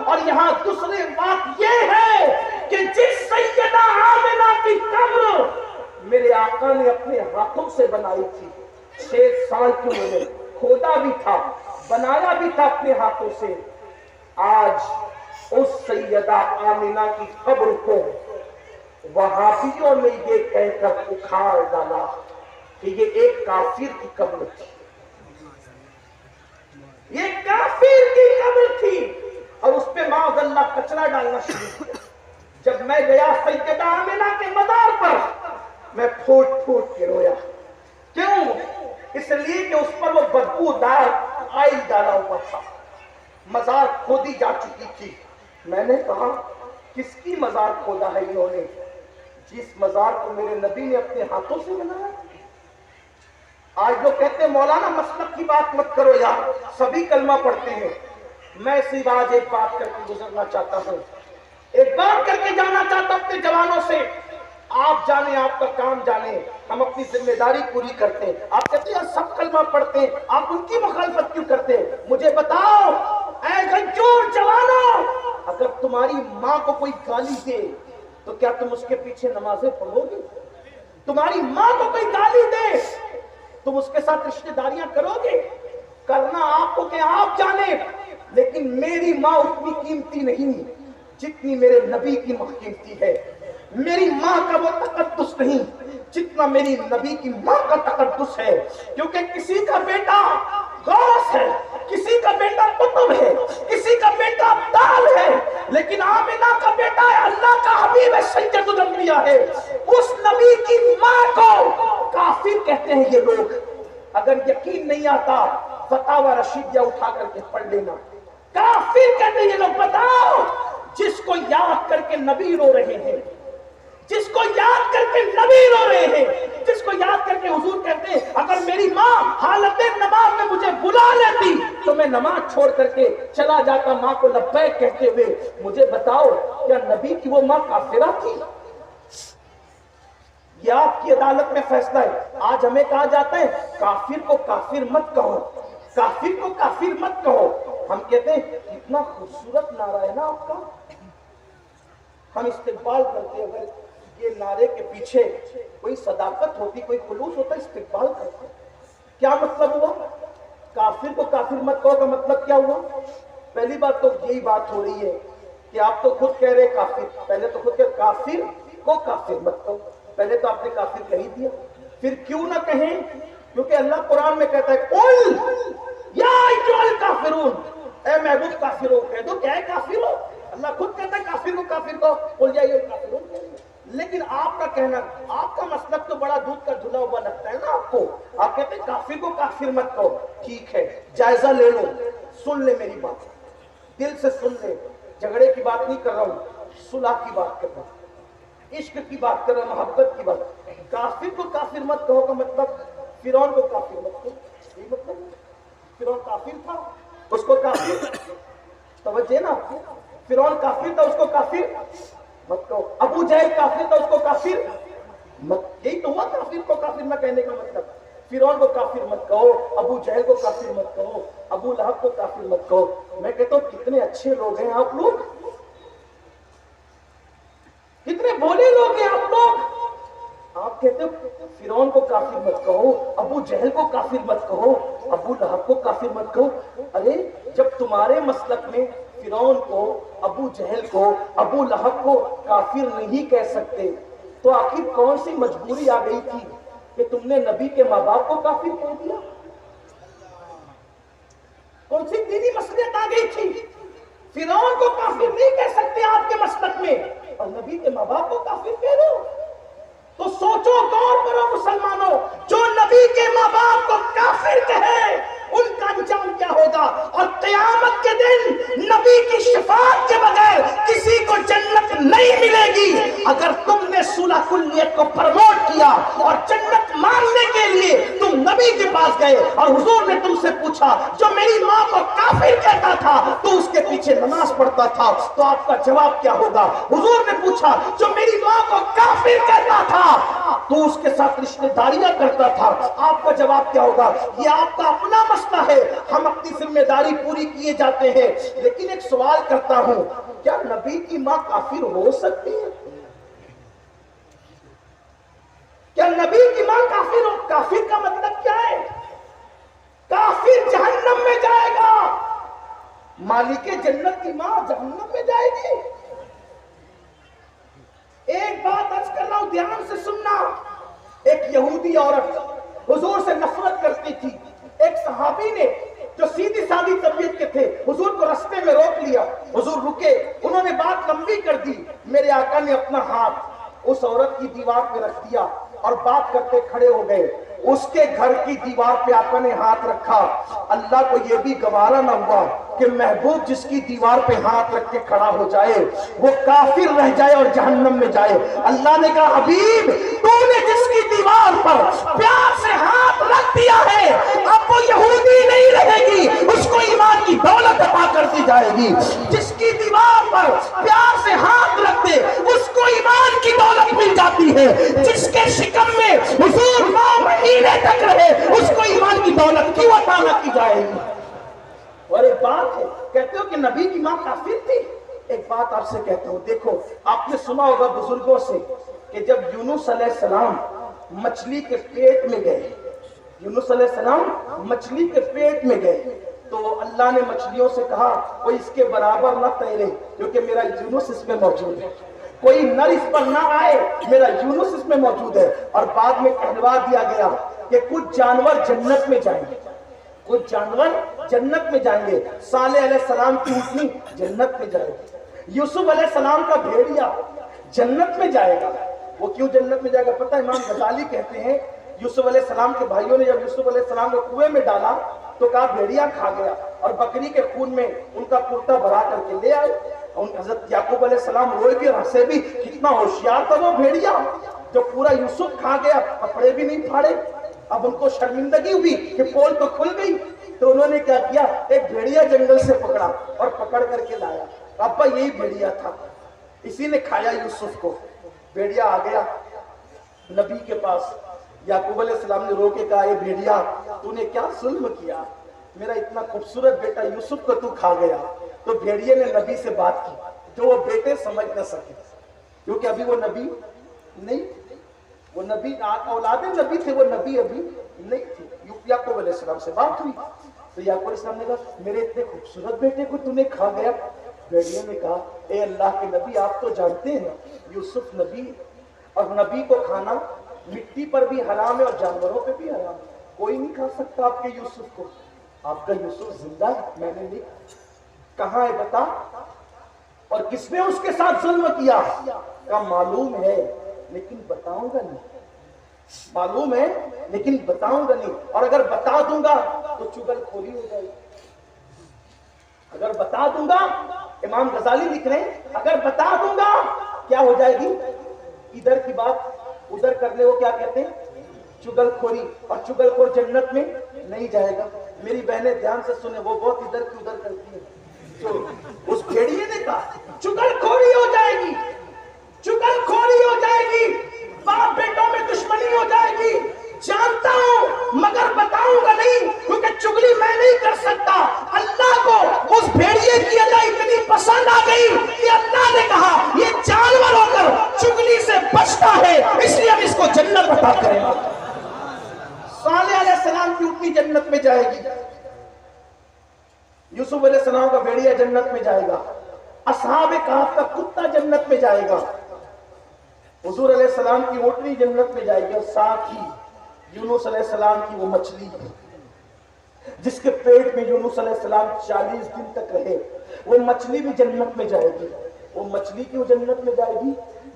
اور یہاں دوسری بات یہ ہے کہ جس سیدہ آمنہ کی قبر میرے آقا نے اپنے ہاتھوں سے بنائی تھی، 6 سال کی عمر میں کھودا بھی تھا، بنایا بھی تھا اپنے ہاتھوں سے، آج اس سیدہ آمنہ کی قبر کو وہابیوں نے یہ کہہ کر اکھاڑ ڈالا کہ یہ ایک کافر کی قبر تھی، یہ کافر کی قبر تھی، اور اس پہ معاذ اللہ کچرا ڈالنا شروع کیا۔ جب میں گیا سیدہ آمنہ کے مزار پر، میں پھوٹ پھوٹ کے رویا۔ کیوں؟ اس لیے کہ اس پر وہ بدبودار آئل ڈالا ہوا تھا، مزار کھودی جا چکی تھی۔ میں نے کہا کس کی مزار کھودا ہے انہوں نے؟ جس مزار کو میرے نبی نے اپنے ہاتھوں سے بنایا۔ آج جو کہتے ہیں مولانا مسلک کی بات مت کرو یار، سبھی کلمہ پڑھتے ہیں۔ میں صرف آج ایک بات کر کے گزرنا چاہتا ہوں، ایک بات کر کے جانا چاہتا ہوں اپنے جوانوں سے۔ آپ جانیں، آپ کا کام جانیں، ہم اپنی ذمہ داری پوری کرتے ہیں۔ آپ کہتے ہیں سب کلمہ پڑھتے ہیں، آپ ان کی مخالفت کیوں کرتے ہیں؟ مجھے بتاؤ اے گنجور جوانوں، اگر تمہاری ماں کو کوئی گالی دے تو کیا تم اس کے پیچھے نمازیں پڑھو گے؟ تمہاری ماں کو کوئی گالی دے تم اس کے ساتھ رشتہ داریاں کرو گے؟ کرنا آپ کو کہ آپ جانیں، لیکن میری ماں اتنی قیمتی نہیں جتنی میرے نبی کی ماں قیمتی ہے۔ میری ماں کا وہ تقدس نہیں جتنا میری نبی کی ماں کا تقدس ہے، کیونکہ کسی کا بیٹا غوث ہے، کسی کا بیٹا قطب ہے، کسی کا بیٹا عبدال ہے، لیکن آمنہ کا بیٹا ہے اللہ کا حبیب ہے، سید الانبیاء ہے۔ اس نبی کی ماں کو کافر کہتے ہیں یہ لوگ۔ اگر یقین نہیں آتا فتاوی رشیدیہ اٹھا کر کے پڑھ لینا، کافر کہتے ہیں یہ لوگ۔ بتاؤ جس کو یاد کر کے نبی رو رہے ہیں، جس کو یاد کر کے نبی رو رہے ہیں، جس کو یاد کر کے حضور کہتے ہیں اگر میری ماں حالت نماز میں مجھے بلا لیتی تو میں نماز چھوڑ کر کے چلا جاتا ماں کو لبیک کہتے ہوئے۔ مجھے بتاؤ کیا نبی کی وہ ماں کافرہ تھی؟ یہ آپ کی عدالت میں فیصلہ ہے۔ آج ہمیں کہا جاتا ہے کافر کو کافر مت کہو، کافر کو کافر مت کہو۔ ہم کہتے ہیں اتنا خوبصورت نعرہ ہے نا آپ کا، ہم استقبال کرتے ہیں۔ اگر یہ نعرے کے پیچھے کوئی صداقت ہوتی، کوئی خلوص ہوتا، استقبال کرتے۔ کیا مطلب ہوا؟ کافر کو کافر مت کہو کا مطلب کیا ہوا؟ پہلی بات تو یہی بات ہو رہی ہے کہ آپ تو خود کہہ رہے کافر، پہلے تو خود کہہ کافر کو کافر مت کہو، پہلے تو آپ نے کافر کہہ ہی دیا۔ پھر کیوں نہ کہیں؟ کیونکہ اللہ قرآن میں کہتا ہے قل یا ایھا الکافرون، اے محبوب کافر ہو، کہہ دو کیا ہے کافر ہو۔ اللہ خود کہتا ہے کافر کو کافر کہو، قل یا ایھا الکافرون۔ لیکن آپ کا کہنا، آپ کا مسلک تو بڑا دودھ کا دھلا ہوا لگتا ہے نا آپ کو۔ آپ کہتے ہیں کافر کو کافر مت کہو۔ ٹھیک ہے، جائزہ لے لو، سن لے میری بات، دل سے سن لے۔ جھگڑے کی بات نہیں کر رہا ہوں، صلح کی بات کر رہا ہوں، عشق کی بات کر رہا ہوں، محبت کی بات۔ کافر کو کافر مت کہو کا مطلب فرعون کو کافر مت کہو، یہی مطلب ہے۔ فرعون کافر تھا، اس کو کافر، توجہ نا، فرعون کافر تھا، اس کو کافر مت کہو۔ ابو جہل کافر تھا، اس کو کافر مت، یہی تو ہوا کافر کو کافر نہ کہنے کا مطلب۔ فرعون کو کافر مت کہو، ابو جہل کو کافر مت کہو، ابو لہب کو کافر مت کہو۔ میں کہتا ہوں کتنے اچھے لوگ ہیں آپ لوگ، کتنے بھولے لوگ ہیں آپ لوگ۔ آپ کہتے ہو فرعون کو کافر مت کہو، ابو جہل کو کافر مت کہو، ابو لہب کو کافر مت کہو۔ ارے جب تمہارے مسلک میں فرعون کو، ابو جہل کو، ابو لہب کو کافر نہیں کہہ سکتے تو آخر کون سی مجبوری آ گئی تھی کہ تم نے نبی کے ماں باپ کو کافر کہہ دیا؟ کون سی دینی مصلحت آ گئی تھی؟ فرعون کو کافر نہیں کہہ سکتے آپ کے مسلک میں اور نبی کے ماں باپ کو کافر کہہ رہے ہو؟ تو سوچو، غور کرو مسلمانوں، جو نبی کے ماں باپ کو کافر کہے ان کا انجام کیا ہوگا؟ اور قیامت کے دن نبی کی شفاعت کے بغیر کسی کو جنت نہیں ملے گی۔ اگر تم نے صلح کلیت کو پروموٹ کیا اور جنت مانگنے کے لیے تم نبی کے پاس گئے गए और हुजूर ने तुमसे पूछा जो मेरी माँ को काफिर कहता था तो उसके पीछे नमाज पढ़ता था, तो आपका जवाब क्या होगा? हुजूर ने पूछा जो मेरी माँ को काफिर कहता था तो उसके साथ रिश्तेदारियां करता था, आपका जवाब क्या होगा? ये आपका अपना मसला है, हम अपनी जिम्मेदारी पूरी किए जाते हैं। लेकिन एक सवाल करता हूं, क्या नबी की माँ काफिर हो सकती है? क्या नबी की मां काफिर हो? काफिर का मतलब क्या है? काफिर जहन्नम में जाएगा, मालिके जन्नत की मां जहन्नम में जाएगी। एक बात अर्ज कर रहा हूं, ध्यान से सुनना। एक यहूदी औरत हुजूर से नफरत करती थी। एक सहाबी ने जो सीधी सादी तबीयत के थे, हुजूर को रास्ते में रोक लिया। हुजूर रुके, उन्होंने बात लंबी कर दी। मेरे आका ने अपना हाथ उस औरत की दीवार पे रख दिया और बात करते खड़े हो गए। उसके घर की दीवार पे आका ने हाथ रखा। अल्लाह को यह भी गवारा न हुआ कि महबूब जिसकी दीवार पे हाथ रख के खड़ा हो जाए वो काफिर रह जाए और जहन्नम में जाए। अल्लाह ने कहा हबीब तूने जिसकी दीवार पर प्यार से हाथ रख दिया है अब वो यहूदी नहीं रहेगी, उसको ईमान की दौलत अता कर दी जाएगी। जिसकी दीवार पर प्यार से हाथ रख दे उसको ईमान की दौलत मिल जाती है। जिसके शिकम में हुजूर 9 महीने तक रहे उसको ईमान की दौलत क्यों अता न की जाएगी? और एक बात है, कहते हो कि नबी की मां काफिर थी। एक बात आपसे कहता हूं, देखो आपने सुना होगा बुजुर्गों से कि जब यूनुस अलैहिस्सलाम मछली के पेट में गए, यूनुस अलैहिस्सलाम मछली के पेट में गए तो अल्लाह ने मछलियों से कहा कोई इसके बराबर न तैरे क्योंकि मेरा यूनुस इसमें मौजूद है, कोई नर इस पर ना आए, मेरा यूनुस इसमें मौजूद है। और बाद में कहलवा दिया गया कि कुछ जानवर जन्नत में जाएंगे, कुछ जानवर जन्नत में जाएंगे। सालेह अलैहिस्सलाम की ऊँटनी जन्नत में जाएगी, यूसुफ अलैहिस्सलाम का भेड़िया जन्नत में जाएगा। वो क्यों जन्नत में जाएगा पता है? इमाम गजाली कहते हैं यूसुफ अलैहिस्सलाम के भाइयों ने जब यूसुफ अलैहिस्सलाम को कुएं में डाला तो कहा भेड़िया खा गया और बकरी के खून में उनका कुर्ता भरा करके ले आए। हजरत याकूब अलैहिस्सलाम रोए भी और हंसे भी, कितना होशियार था वो भेड़िया जो पूरा यूसुफ खा गया, कपड़े भी नहीं फाड़े। अब उनको शर्मिंदगी हुई कि पोल तो खुल गई, तो उन्होंने क्या किया, एक भेड़िया जंगल से पकड़ा और पकड़ करके लाया। अब्बा यही भेड़िया था, इसी ने खाया यूसुफ को। भेड़िया आ गया नबी के पास, याकूब अलैहिस्सलाम ने रो के कहा ये भेड़िया तूने क्या जुल्म किया, मेरा इतना खूबसूरत बेटा यूसुफ को तू खा गया। तो भेड़िए ने नबी से बात की जो वो बेटे समझ न सके क्योंकि अभी वो नबी नहीं थे, वो नबी औलादे नबी थे, वो नबी अभी नहीं थे। याकूब अलैहिस्सलाम से बात हुई तो याकूब अलैहिस्सलाम ने कहा मेरे इतने खूबसूरत बेटे को तूने खा गया। भेड़िए ने कहा ए अल्लाह के नबी आप तो जानते हैं यूसुफ नबी और नबी को खाना मिट्टी पर भी हराम है और जानवरों पे भी हराम है, कोई नहीं खा सकता आपके यूसुफ को। आपका यूसुफ जिंदा है, मैंने नहीं, कहाँ है बता, और किसने उसके साथ जुल्म किया? का मालूम है लेकिन बताऊंगा नहीं, मालूम है लेकिन बताऊंगा नहीं, और अगर बता दूंगा तो चुगलखोरी हो जाएगी। अगर बता दूंगा, इमाम गजाली लिख रहे हैं, अगर बता दूंगा क्या हो जाएगी? इधर की बात उधर करने को क्या कहते हैं? चुगलखोरी। और चुगलखोर जन्नत में नहीं जाएगा। मेरी बहनें ध्यान से सुने, वो बहुत इधर की उधर करती है। तो उस भेड़िए ने कहा चुगलखोरी हो जाएगी, चुगलखोरी हो जाएगी, बाप बेटों में दुश्मनी हो जाएगी, जानता हूं मगर बताऊंगा नहीं क्योंकि चुगली मैं नहीं कर सकता। अल्लाह को उस भेड़िए की अदा इतनी पसंद आ गई कि अल्लाह ने कहा ये जानवर होकर चुगली से बचता है इसलिए हम इसको जन्नत अता करेंगे। सालेह अलैहिस्सलाम की ऊँटनी जन्नत में जाएगी, यूसुफ अलैहिस्सलाम का भेड़िया जन्नत में जाएगा, असहाबे कहफ का कुत्ता जन्नत में जाएगा, हुजूर अलैहिस्सलाम की ऊँटनी जन्नत में जाएगी, और साथ ही यूनुस अलैहिस्सलाम की वो मछली जिसके पेट में यूनुस अलैहिस्सलाम 40 दिन तक रहे, वो मछली भी जन्नत में जाएगी। वो मछली क्यों जन्नत में जाएगी?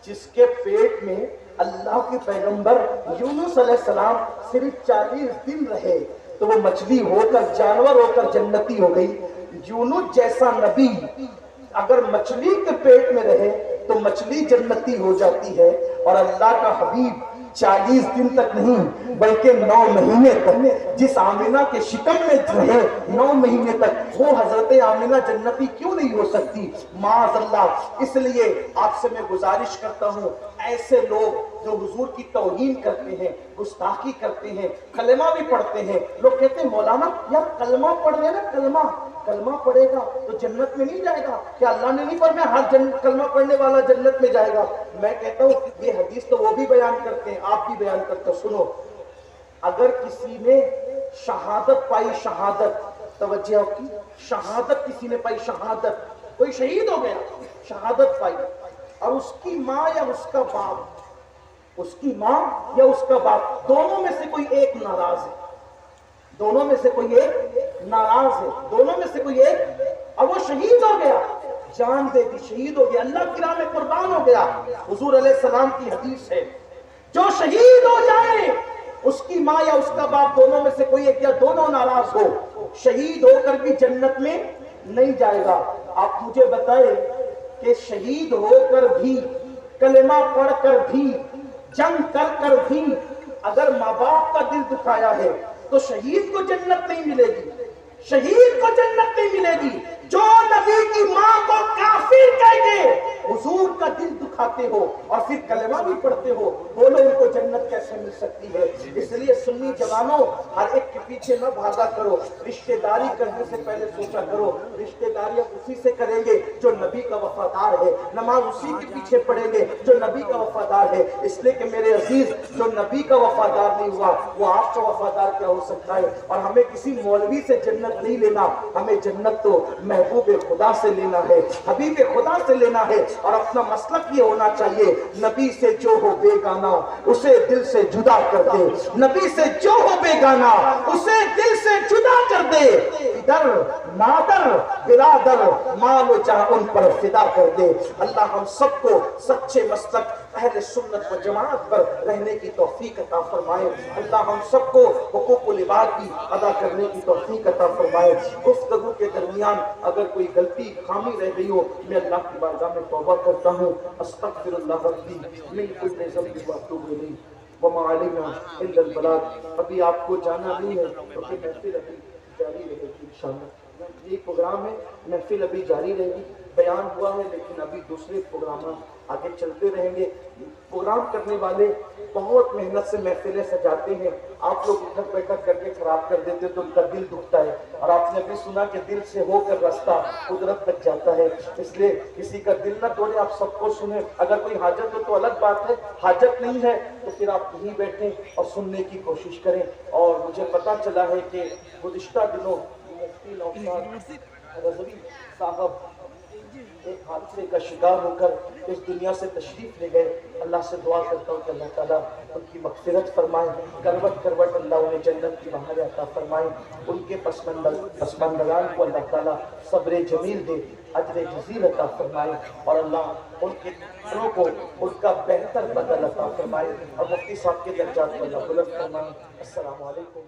जिसके पेट में अल्लाह के पैगंबर यूनुस अलैहिस्सलाम सिर्फ 40 दिन रहे, तो वो मछली होकर जानवर होकर जन्नती हो गई। यूनुस जैसा नबी अगर मछली के पेट में रहे तो मछली जन्नती हो जाती है, और अल्लाह का हबीब 40 दिन तक नहीं बल्कि 9 महीने तक जिस आमिना के शिकम में रहे 9 महीने तक, वो हजरत आमिना जन्नती क्यों नहीं हो सकती? माअज़ल्लाह। इसलिए आपसे मैं गुजारिश करता हूँ, ऐसे लोग जो हुजूर की तौहीन करते हैं, गुस्ताखी करते हैं, कलमा भी पढ़ते हैं, लोग कहते हैं मौलाना यार कलमा पढ़ लेना, कलमा पढ़ेगा तो जन्नत में नहीं जाएगा क्या? अल्लाह ने नहीं फरमाया हर कलमा पढ़ने वाला जन्नत में जाएगा? मैं कहता हूँ ये हदीस तो वो भी बयान करते हैं, आप भी बयान करते हो। सुनो, अगर किसी ने शहादत पाई, शहादत, तवज्जो की, शहादत किसी ने पाई, शहादत, कोई शहीद हो गया, शहादत पाई, और उसकी माँ या उसका बाप, उसकी माँ या उसका बाप, दोनों में से कोई एक नाराज है, दोनों में से कोई एक नाराज है, दोनों में से कोई एक, और वो शहीद हो गया, जान दे दी, शहीद हो गया, अल्लाह की राह में कुर्बान हो गया। हुजूर अलैहिस्सलाम की हदीस है, जो शहीद हो जाए उसकी माँ या उसका बाप, दोनों में से कोई एक या दोनों नाराज हो, शहीद होकर भी जन्नत में नहीं जाएगा। आप मुझे बताएं कि शहीद होकर भी, कलेमा पढ़कर भी, जंग कर भी अगर माँ बाप का दिल दुखाया है तो शहीद को जन्नत नहीं मिलेगी, शहीद को जन्नत नहीं मिलेगी। जो नबी की माँ को काफिर कह के हुजूर का दिल दुखाते हो और फिर कलमा भी पढ़ते हो, बोलो उनको जन्नत कैसे मिल सकती है? इसलिए सुन्नी जवानों, हर एक के पीछे न भागा करो, रिश्तेदारी करने से पहले सोचा करो, रिश्तेदारी अब उसी से करेंगे जो नबी का वफादार है, नमाज उसी के पीछे पढ़ेंगे जो नबी का वफादार है। इसलिए कि मेरे अजीज, जो नबी का वफादार नहीं हुआ वो आपका वफादार क्या हो सकता है? और हमें किसी मौलवी से जन्नत नहीं लेना, हमें जन्नत तो महबूब खुदा से लेना है, हबीब खुदा से लेना है। और अपना मसलक ये होना चाहिए, नबी से जो हो बेगाना उसे दिल से जुदा कर दे, नबी से जो हो बेगाना उसे दिल से जुदा कर दे, इधर मादर बिरादर मालो जा उन पर फिदा कर दे। अल्लाह हम सबको सच्चे मसलक अहले सुन्नत व जमात पर रहने की तौफीक अता फरमाए। अल्लाह हम सबको हुकूकुल इबाद की अदा करने की तौफीक अता फरमाए। गुफ्तगू के दरमियान अगर कोई गलती खामी रह गई हो, मैं अल्लाह की बारगाह में तौबा करता हूँ। अस्तगफिरुल्लाह रब्बी मिन कुल्लि ज़ंबिन व अतूबु इलैह व मा अलैना इल्ला अल बलाग। अभी आपको जाना नहीं है तो फिर महफिल अभी जारी रहेगी इंशाअल्लाह। ये प्रोग्राम है, महफिल अभी जारी रहेगी, बयान हुआ है लेकिन अभी दूसरे प्रोग्राम आगे चलते रहेंगे। प्रोग्राम करने वाले बहुत मेहनत से महफिलें सजाते हैं, आप लोग उठक बैठक करके खराब कर देते तो उनका दिल दुखता है। और आपने भी सुना कि दिल से होकर रास्ता कुदरत तक जाता है, इसलिए किसी का दिल न तोड़े, आप सबको सुने। अगर कोई हाजत हो तो अलग बात है, हाजत नहीं है तो फिर आप यहीं बैठें और सुनने की कोशिश करें। और मुझे पता चला है कि गुज़िश्ता दिनों मुफ्ती नौशाद रज़वी साहब एक हादसे का शिकार होकर इस दुनिया से तशरीफ ले गए। अल्लाह से दुआ करता हूँ कि अल्लाह ताला उनकी मग़फ़िरत फरमाए, करवट करवट अल्लाह उन्हें जन्नत की बहार अता फरमाए। उनके पसमंदगान को अल्लाह ताला सब्र जमील दे, अजर जज़ील अता फरमाए, और अल्लाह उनके घरों को उनका बेहतर बदल अता फरमाए और मुफ्ती साहब के दर्जात को अल्लाह बुलंद फरमाए। अस्सलामु अलैकुम।